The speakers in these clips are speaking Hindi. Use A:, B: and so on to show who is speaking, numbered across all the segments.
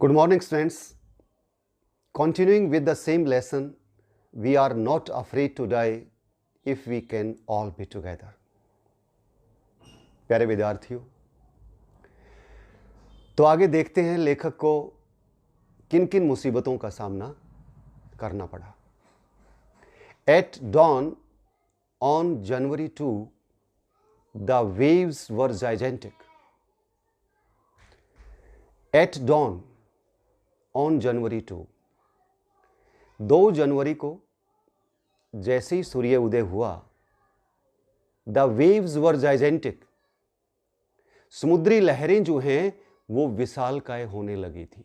A: Good morning, students. Continuing with the same lesson, we are not afraid to die if we can all be together. प्यारे विद्यार्थियों, तो आगे देखते हैं लेखक को किन किन मुसीबतों का सामना करना पड़ा. At dawn on January 2, the waves were gigantic. At dawn on January 2, 2 जनवरी को जैसे ही सूर्य उदय हुआ, द वेव्स वर जाइजेंटिक, समुद्री लहरें जो हैं वो विशालकाय होने लगी थी.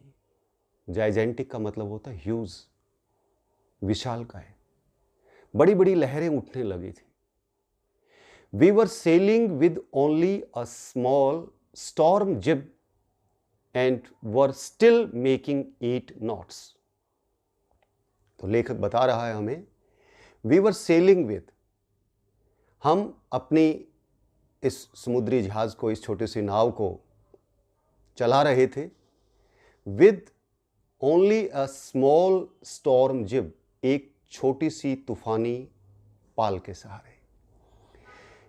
A: जाइजेंटिक का मतलब होता है ह्यूज, विशालकाय, बड़ी बड़ी लहरें उठने लगी थी. We were sailing with only a small storm jib and were still making 8 knots. तो लेखक बता रहा है हमें, वी वर सेलिंग विद, हम अपनी इस समुद्री जहाज को, इस छोटी सी नाव को चला रहे थे, with only a small storm जिब, एक छोटी सी तूफानी पाल के सहारे.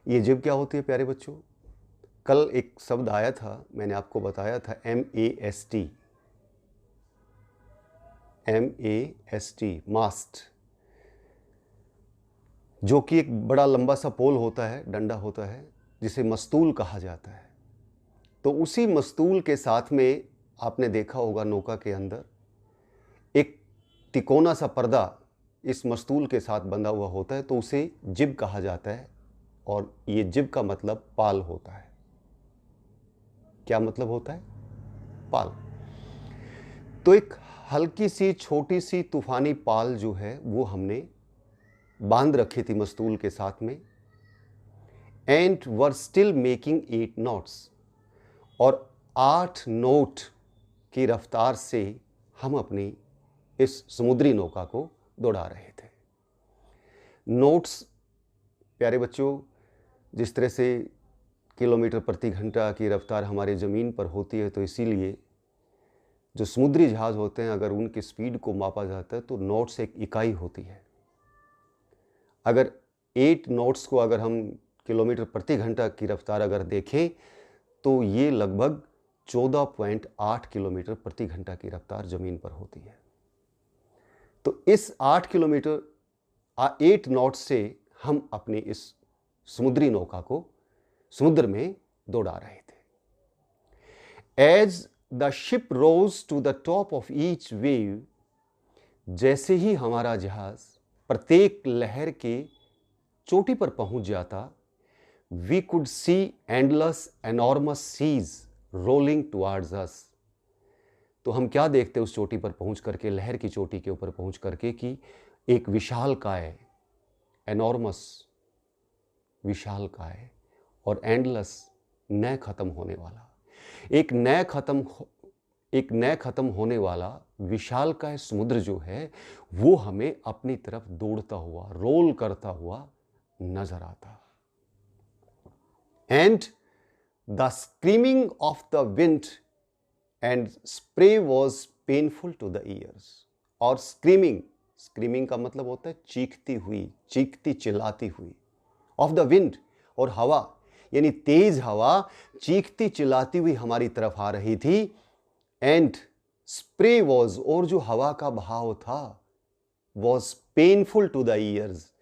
A: ये जिब क्या होती है प्यारे बच्चों? कल एक शब्द आया था, मैंने आपको बताया था, MAST, मास्ट, जो कि एक बड़ा लंबा सा पोल होता है, डंडा होता है, जिसे मस्तूल कहा जाता है. तो उसी मस्तूल के साथ में आपने देखा होगा नौका के अंदर एक तिकोना सा पर्दा इस मस्तूल के साथ बंधा हुआ होता है, तो उसे जिब कहा जाता है. और ये जिब का मतलब पाल होता है. क्या मतलब होता है? पाल. तो एक हल्की सी छोटी सी तूफानी पाल जो है वो हमने बांध रखी थी मस्तूल के साथ में. And were still making 8 knots, और 8 नोट की रफ्तार से हम अपनी इस समुद्री नौका को दौड़ा रहे थे. नोट्स प्यारे बच्चों, जिस तरह से किलोमीटर प्रति घंटा की रफ्तार हमारे ज़मीन पर होती है, तो इसीलिए जो समुद्री जहाज़ होते हैं, अगर उनकी स्पीड को मापा जाता है तो नॉट्स एक इकाई होती है. अगर 8 नॉट्स को अगर हम किलोमीटर प्रति घंटा की रफ्तार अगर देखें, तो ये लगभग 14.8 किलोमीटर प्रति घंटा की रफ्तार ज़मीन पर होती है. तो इस 8 नॉट्स से हम अपनी इस समुद्री नौका को समुद्र में दौड़ा रहे थे. As the ship rose to the top of each wave, जैसे ही हमारा जहाज प्रत्येक लहर के चोटी पर पहुंच जाता, we could see endless enormous seas rolling towards us. तो हम क्या देखते उस चोटी पर पहुंच करके, लहर की चोटी के ऊपर पहुंच करके, कि एक विशालकाय, एनॉर्मस, विशालकाय, और एंडलेस, न खत्म होने वाला, एक न खत्म होने वाला विशालकाय समुद्र जो है वो हमें अपनी तरफ दौड़ता हुआ, रोल करता हुआ नजर आता. And the screaming of the wind and spray was painful to the ears. और स्क्रीमिंग का मतलब होता है चीखती हुई, चीखती चिल्लाती हुई, ऑफ द विंड, और हवा, यानी तेज हवा चीखती चिल्लाती हुई हमारी तरफ आ रही थी. एंड स्प्रे वॉज, और जो हवा का बहाव था, was painful to the ears,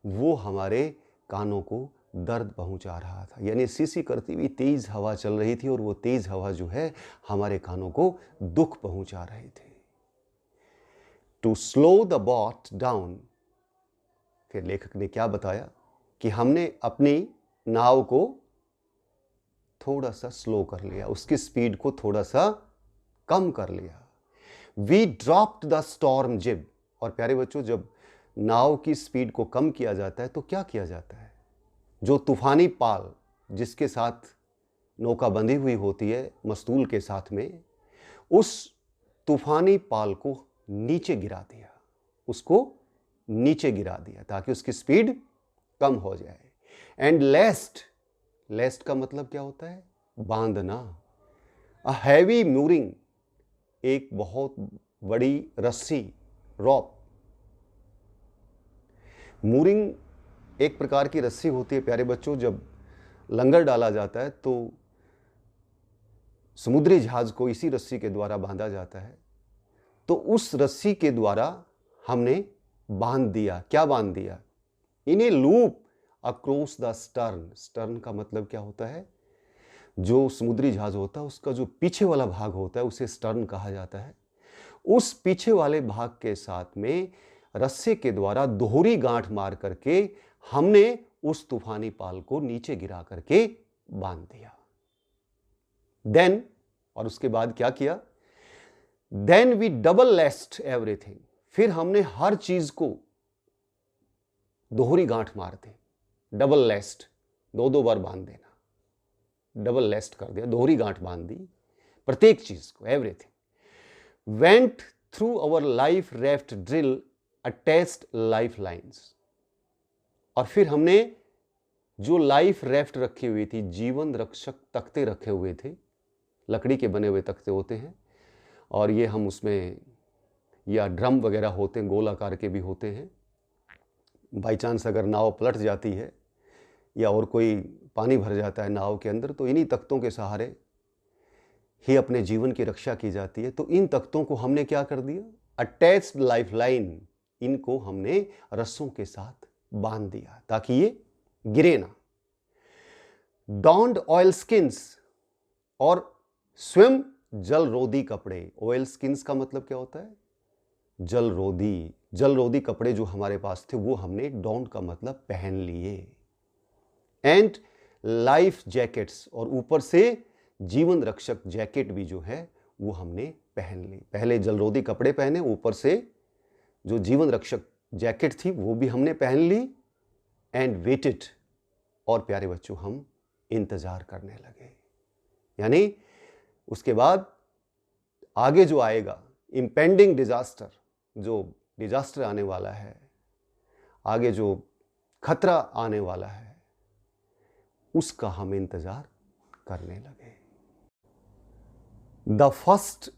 A: वो हमारे कानों को दर्द पहुंचा रहा था. यानी सीसी करती हुई तेज हवा चल रही थी, और वो तेज हवा जो है हमारे कानों को दुख पहुंचा रही थी. To slow the boat down, फिर लेखक ने क्या बताया कि हमने अपनी नाव को थोड़ा सा स्लो कर लिया, उसकी स्पीड को थोड़ा सा कम कर लिया. वी ड्रॉप्ड द स्टॉर्म जिब. और प्यारे बच्चों, जब नाव की स्पीड को कम किया जाता है तो क्या किया जाता है? जो तूफानी पाल जिसके साथ नौका बंधी हुई होती है मस्तूल के साथ में, उस तूफानी पाल को नीचे गिरा दिया, उसको नीचे गिरा दिया ताकि उसकी स्पीड कम हो जाए. एंड लेस्ट का मतलब क्या होता है? बांधना. अ हैवी मूरिंग, एक बहुत बड़ी रस्सी, रॉप। मूरिंग एक प्रकार की रस्सी होती है प्यारे बच्चों। जब लंगर डाला जाता है तो समुद्री जहाज को इसी रस्सी के द्वारा बांधा जाता है। तो उस रस्सी के द्वारा हमने बांध दिया। क्या बांध दिया? In a loop across the stern. Stern का मतलब क्या होता है? जो समुद्री जहाज होता है उसका जो पीछे वाला भाग होता है उसे स्टर्न कहा जाता है। उस पीछे वाले भाग के साथ में रस्से के द्वारा दोहरी गांठ मार करके हमने उस तूफानी पाल को नीचे गिरा करके बांध दिया। देन, और उसके बाद क्या किया? Then we double lashed everything. फिर हमने हर चीज को दोहरी गांठ मार दी। डबल लेस्ट, दो बार बांध देना, डबल लेस्ट कर दिया, दोहरी गांठ बांध दी प्रत्येक चीज को, everything. Went through our life raft drill attached life lines. और फिर हमने जो लाइफ रेफ्ट रखी हुई थी, जीवन रक्षक तख्ते रखे हुए थे, लकड़ी के बने हुए तख्ते होते हैं, और ये हम उसमें, या ड्रम वगैरह होते हैं, गोल आकार के भी होते हैं। बाई चांस अगर नाव पलट जाती है या और कोई पानी भर जाता है नाव के अंदर, तो इन्हीं तख्तों के सहारे ही अपने जीवन की रक्षा की जाती है। तो इन तख्तों को हमने क्या कर दिया? अटैच्ड लाइफ लाइन, इनको हमने रस्सों के साथ बांध दिया ताकि ये गिरे ना। डॉन्ड ऑयल स्किन्स, और स्वयं जल रोधी कपड़े। ऑयल स्किन्स का मतलब क्या होता है? जल रोधी। जल रोधी कपड़े जो हमारे पास थे वो हमने डॉन्ड का मतलब पहन लिए। एंड लाइफ जैकेट्स, और ऊपर से जीवन रक्षक जैकेट भी जो है वो हमने पहन ली। पहले जलरोधी कपड़े पहने, ऊपर से जो जीवन रक्षक जैकेट थी वो भी हमने पहन ली। एंड वेटेड, और प्यारे बच्चों हम इंतजार करने लगे। यानी उसके बाद आगे जो आएगा, इम्पेंडिंग डिजास्टर, जो डिजास्टर आने वाला है, आगे जो खतरा आने वाला है, उसका हम इंतजार करने लगे। The first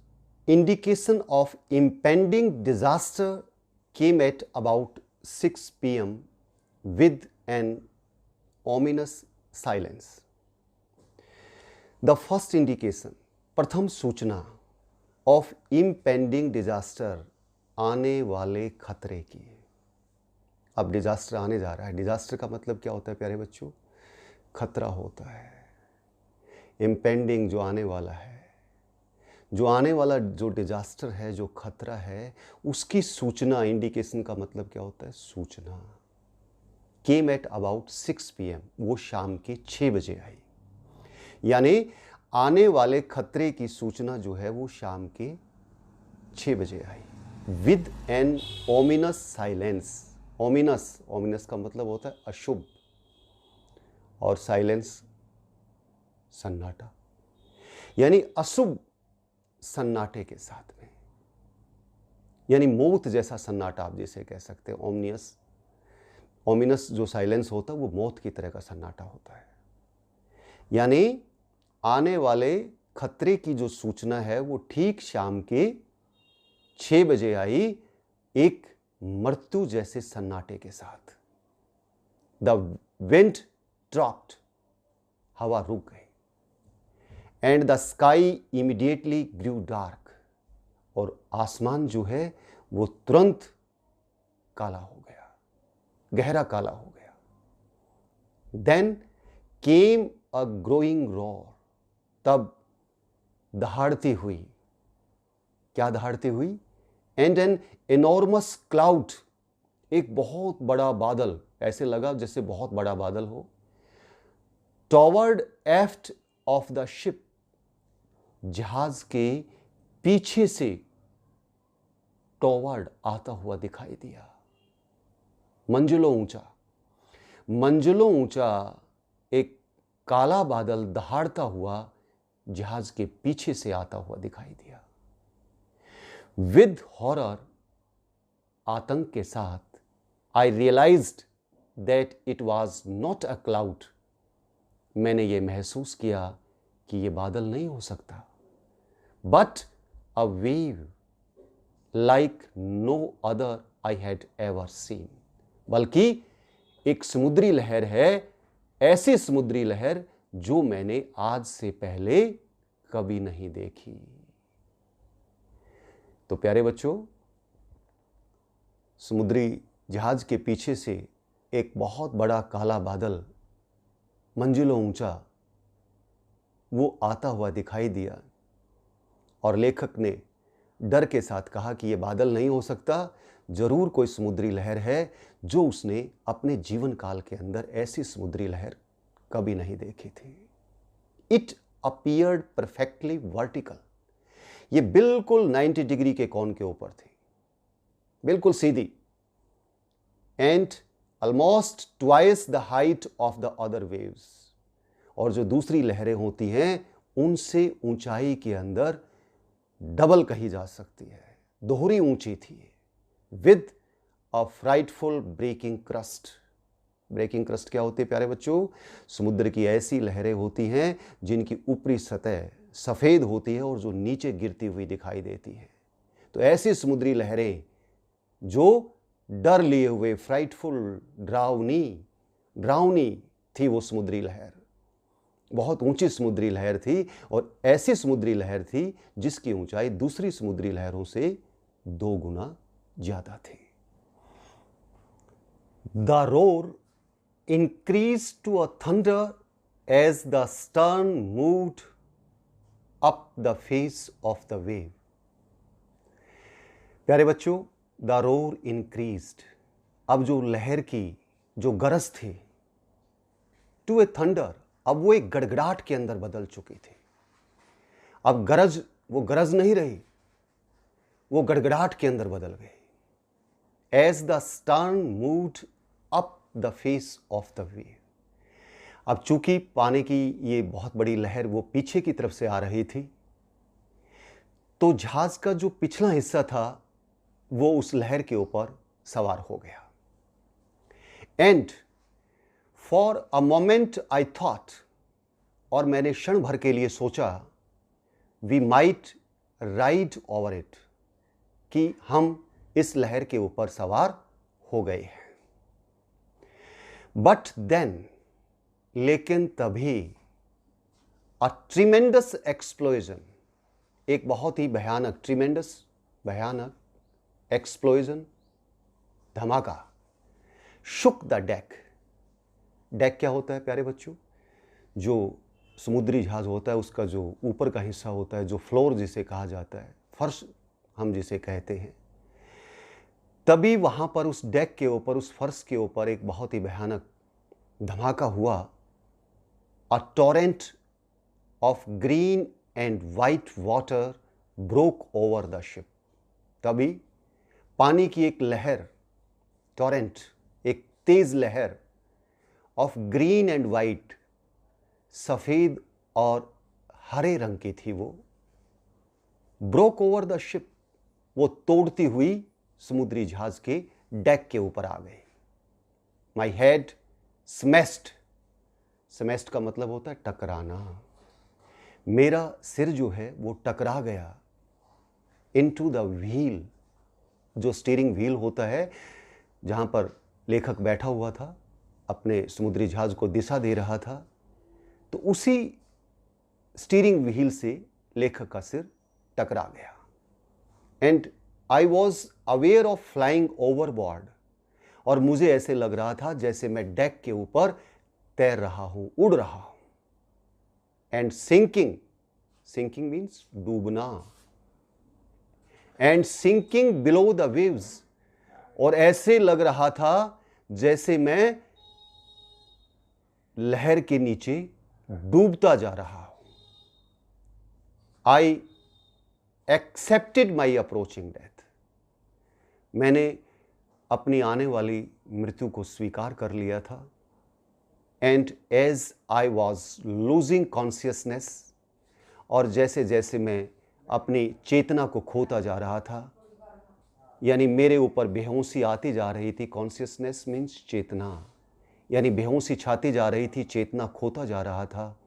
A: indication of impending disaster came at about 6 p.m. with an ominous silence. The first indication, प्रथम सूचना, of impending disaster, आने वाले खतरे की। अब डिजास्टर आने जा रहा है। डिजास्टर का मतलब क्या होता है प्यारे बच्चों? खतरा होता है। इम्पेंडिंग, जो आने वाला है, जो आने वाला जो डिजास्टर है, जो खतरा है, उसकी सूचना। इंडिकेशन का मतलब क्या होता है? सूचना। Came at about 6 p.m. वो शाम के 6 बजे आई। यानी आने वाले खतरे की सूचना जो है वो शाम के 6 बजे आई। With an ominous silence. Ominous, ominous का मतलब होता है अशुभ, और साइलेंस सन्नाटा, यानी अशुभ सन्नाटे के साथ में, यानी मौत जैसा सन्नाटा आप जिसे कह सकते हैं। ओमिनियस, ओमिनस जो साइलेंस होता है वो मौत की तरह का सन्नाटा होता है। यानी आने वाले खतरे की जो सूचना है वो ठीक शाम के 6 बजे आई, एक मृत्यु जैसे सन्नाटे के साथ। द विंड ड्रॉप्ड, हवा रुक गई। And the sky immediately grew dark, और आसमान जो है वो तुरंत काला हो गया, गहरा काला हो गया। Then came a growing roar, तब दहाड़ती हुई। क्या दहाड़ती हुई? एंड एन एनॉर्मस क्लाउड, एक बहुत बड़ा बादल, ऐसे लगा जैसे बहुत बड़ा बादल हो। टॉवर्ड एफ्ट ऑफ द शिप, जहाज के पीछे से टॉवर्ड आता हुआ दिखाई दिया। मंजिलों ऊंचा, मंजिलों ऊंचा एक काला बादल दहाड़ता हुआ जहाज के पीछे से आता हुआ दिखाई दिया। विद हॉरर, आतंक के साथ, I realized that it was not a cloud, मैंने ये महसूस किया कि ये बादल नहीं हो सकता, but a wave like no other I had ever seen, बल्कि एक समुद्री लहर है, ऐसी समुद्री लहर जो मैंने आज से पहले कभी नहीं देखी। तो प्यारे बच्चों, समुद्री जहाज के पीछे से एक बहुत बड़ा काला बादल मंजिलों ऊंचा वो आता हुआ दिखाई दिया, और लेखक ने डर के साथ कहा कि यह बादल नहीं हो सकता, जरूर कोई समुद्री लहर है जो उसने अपने जीवन काल के अंदर ऐसी समुद्री लहर कभी नहीं देखी थी। इट अपीयर्ड परफेक्टली वर्टिकल, ये बिल्कुल 90 डिग्री के कोण के ऊपर थी, बिल्कुल सीधी, and almost twice the height of the other waves, और जो दूसरी लहरें होती हैं उनसे ऊंचाई के अंदर डबल कही जा सकती है, दोहरी ऊंची थी, with a frightful breaking crust. Breaking crust क्या होती है प्यारे बच्चों? समुद्र की ऐसी लहरें होती हैं जिनकी ऊपरी सतह सफ़ेद होती है और जो नीचे गिरती हुई दिखाई देती है। तो ऐसी समुद्री लहरें जो डर लिए हुए, फ्राइटफुल, ड्राउनी थी वो समुद्री लहर, बहुत ऊंची समुद्री लहर थी, और ऐसी समुद्री लहर थी जिसकी ऊंचाई दूसरी समुद्री लहरों से 2 गुना ज्यादा थी। The roar increased to a thunder as the stern moved up the face of the wave. प्यारे बच्चों, the roar increased, अब जो लहर की जो गरज थी, to a thunder, अब वो एक गड़गड़ाहट के अंदर बदल चुकी थी। अब गरज वो गरज नहीं रही, वो गड़गड़ाहट के अंदर बदल गई। As the stern moved up the face of the wave, अब चूंकि पानी की ये बहुत बड़ी लहर वो पीछे की तरफ से आ रही थी, तो जहाज का जो पिछला हिस्सा था वो उस लहर के ऊपर सवार हो गया। And for a moment I thought, और मैंने क्षण भर के लिए सोचा, we might ride over it, कि हम इस लहर के ऊपर सवार हो गए हैं। बट देन, लेकिन तभी, अ ट्रिमेंडस एक्सप्लोजन, एक बहुत ही भयानक, ट्रिमेंडस भयानक, एक्सप्लोजन धमाका, शुक द डेक। डेक क्या होता है प्यारे बच्चों? जो समुद्री जहाज होता है उसका जो ऊपर का हिस्सा होता है, जो फ्लोर जिसे कहा जाता है, फर्श हम जिसे कहते हैं, तभी वहां पर उस डेक के ऊपर, उस फर्श के ऊपर एक बहुत ही भयानक धमाका हुआ। A torrent of green and white water broke over the ship, तभी पानी की एक लहर, टोरेंट, एक तेज लहर, ऑफ ग्रीन एंड वाइट, सफेद और हरे रंग की थी वो, ब्रोक ओवर द शिप, वो तोड़ती हुई समुद्री जहाज के डेक के ऊपर आ गई। माई हेड स्मैश्ड, स्मैश्ड का मतलब होता है टकराना, मेरा सिर जो है वो टकरा गया इनटू द व्हील, जो स्टीयरिंग व्हील होता है जहां पर लेखक बैठा हुआ था, अपने समुद्री जहाज को दिशा दे रहा था, तो उसी स्टीयरिंग व्हील से लेखक का सिर टकरा गया। And I was aware of flying overboard, और मुझे ऐसे लग रहा था जैसे मैं डेक के ऊपर तैर रहा हूं, उड़ रहा हूं। एंड सिंकिंग, सिंकिंग मीन्स डूबना, and sinking below the waves, और ऐसे लग रहा था जैसे मैं लहर के नीचे डूबता जा रहा हूं। I accepted my approaching death, मैंने अपनी आने वाली मृत्यु को स्वीकार कर लिया था। And as I was losing consciousness, और जैसे जैसे मैं अपनी चेतना को खोता जा रहा था, यानी मेरे ऊपर बेहोशी आती जा रही थी, कॉन्शियसनेस मीन्स चेतना, यानी बेहोशी छाती जा रही थी, चेतना खोता जा रहा था।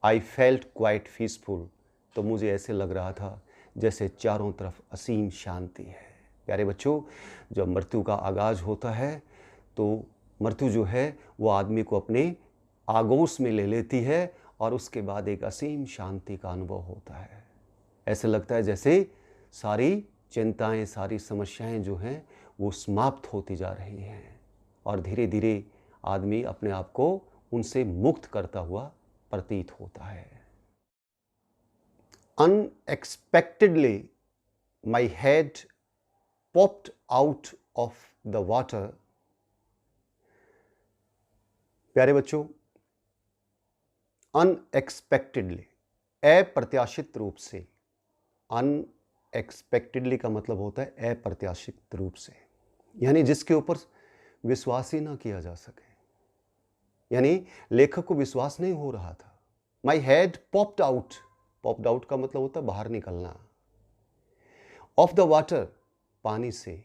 A: आई फेल्ट क्वाइट पीसफुल, तो मुझे ऐसे लग रहा था जैसे चारों तरफ असीम शांति है। प्यारे बच्चों, जब मृत्यु का आगाज होता है तो मृत्यु जो है वो आदमी को अपने आगोश में ले लेती है और उसके बाद एक असीम शांति का अनुभव होता है। ऐसे लगता है जैसे सारी चिंताएं, सारी समस्याएं जो हैं वो समाप्त होती जा रही हैं और धीरे धीरे आदमी अपने आप को उनसे मुक्त करता हुआ प्रतीत होता है। Unexpectedly, my head popped out of the water. प्यारे बच्चों, अनएक्सपेक्टेडली, अप्रत्याशित रूप से, अनएक्सपेक्टेडली का मतलब होता है अप्रत्याशित रूप से, यानी जिसके ऊपर विश्वास ही ना किया जा सके, यानी लेखक को विश्वास नहीं हो रहा था। My head popped out, popped out का मतलब होता है बाहर निकलना, ऑफ द वाटर, पानी से,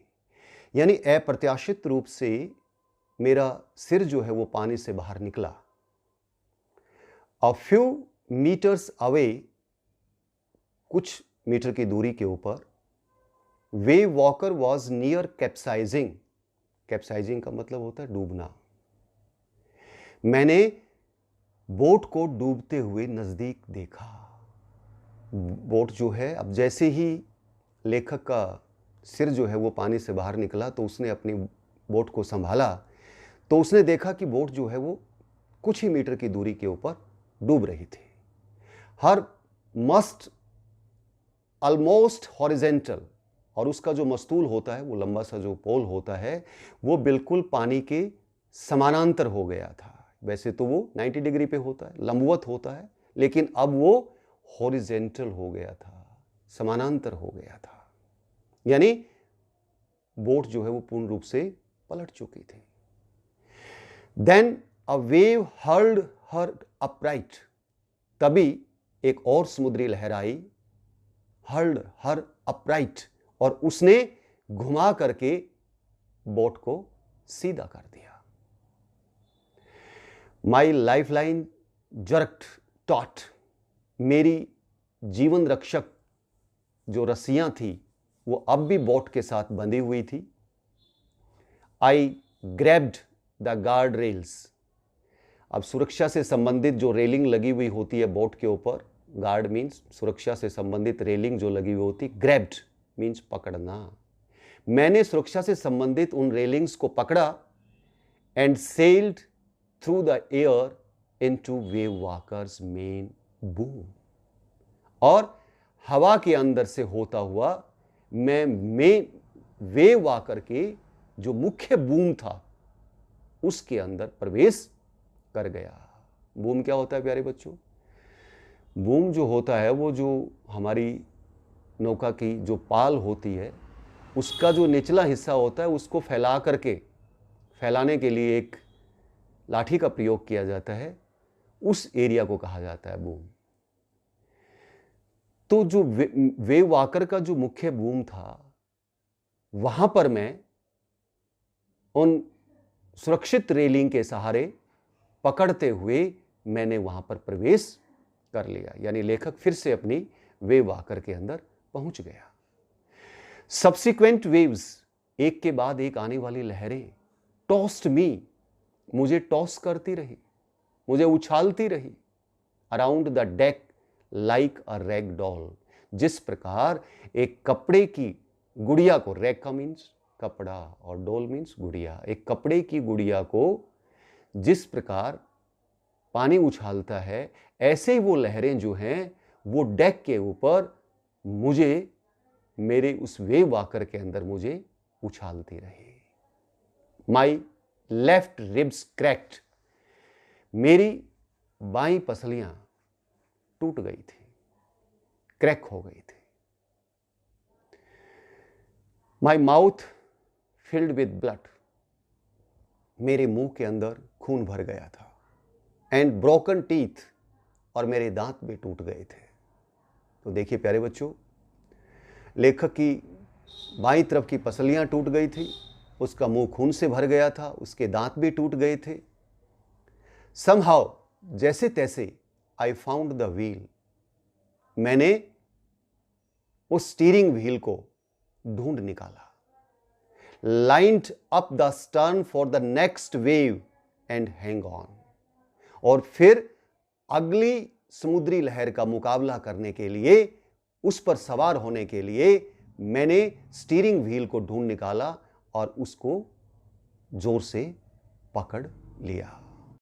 A: यानी अप्रत्याशित रूप से मेरा सिर जो है वो पानी से बाहर निकला। अ फ्यू मीटर्स अवे, कुछ मीटर की दूरी के ऊपर, wave walker was near capsizing, capsizing का मतलब होता है डूबना। मैंने बोट को डूबते हुए नजदीक देखा। बोट जो है, अब जैसे ही लेखक का सिर जो है वो पानी से बाहर निकला तो उसने अपनी बोट को संभाला, तो उसने देखा कि बोट जो है वो कुछ ही मीटर की दूरी के ऊपर डूब रही थी। हर मस्ट ऑलमोस्ट हॉरिजेंटल, और उसका जो मस्तूल होता है, वो लंबा सा जो पोल होता है, वो बिल्कुल पानी के समानांतर हो गया था। वैसे तो वो 90 डिग्री पे होता है, लंबवत होता है, लेकिन अब वो हॉरिजेंटल हो गया था, समानांतर हो गया था, यानी बोट जो है वो पूर्ण रूप से पलट चुकी थी। Then a wave hurled her upright, तभी एक और समुद्री लहर आई, हर्ल्ड हर अपराइट, और उसने घुमा करके बोट को सीधा कर दिया। My life line jerked taught, मेरी जीवन रक्षक जो रस्सियां थी वो अब भी बोट के साथ बंधी हुई थी। आई ग्रैब्ड द गार्ड रेल्स, अब सुरक्षा से संबंधित जो रेलिंग लगी हुई होती है बोट के ऊपर, गार्ड मीन्स सुरक्षा से संबंधित रेलिंग जो लगी हुई होती, ग्रैब्ड मीन्स पकड़ना, मैंने सुरक्षा से संबंधित उन रेलिंग्स को पकड़ा, and sailed through the air into wave walkers main boom, और हवा के अंदर से होता हुआ मैं वेव वॉकर के जो मुख्य बूम था उसके अंदर प्रवेश कर गया। बूम क्या होता है प्यारे बच्चों? बूम जो होता है वो जो हमारी नौका की जो पाल होती है उसका जो निचला हिस्सा होता है उसको फैलाने के लिए एक लाठी का प्रयोग किया जाता है, उस एरिया को कहा जाता है बूम। तो जो वेव वॉकर का जो मुख्य बूम था वहां पर मैं उन सुरक्षित रेलिंग के सहारे पकड़ते हुए मैंने वहां पर प्रवेश कर लिया, यानी लेखक फिर से अपनी वेव वॉकर के अंदर पहुंच गया। सब्सिक्वेंट वेव्स, एक के बाद एक आने वाली लहरें, टॉस्ड मी, मुझे टॉस करती रही, मुझे उछालती रही, around the deck like a rag doll, जिस प्रकार एक कपड़े की गुड़िया को, रैग का मीन्स कपड़ा और डॉल मीन्स गुड़िया, एक कपड़े की गुड़िया को जिस प्रकार पानी उछालता है, ऐसे ही वो लहरें जो हैं वो डेक के ऊपर मुझे, मेरे उस वेव वॉकर के अंदर मुझे उछालती रही। माई लेफ्ट रिब्स क्रैक्ड, मेरी बाई पसलियां टूट गई थी, क्रैक हो गई थी। My mouth filled with blood, मेरे मुंह के अंदर खून भर गया था। एंड ब्रोकन टीथ, और मेरे दांत भी टूट गए थे। तो देखिए प्यारे बच्चों, लेखक की बाईं तरफ की पसलियां टूट गई थी, उसका मुंह खून से भर गया था, उसके दांत भी टूट गए थे। समहाउ, जैसे तैसे, आई फाउंड द व्हील, मैंने उस स्टीयरिंग व्हील को ढूंढ निकाला। Lined up the stern for the next wave and hang on. और फिर अगली समुद्री लहर का मुकाबला करने के लिए, उस पर सवार होने के लिए मैंने स्टीयरिंग व्हील को ढूंढ निकाला और उसको जोर से पकड़ लिया।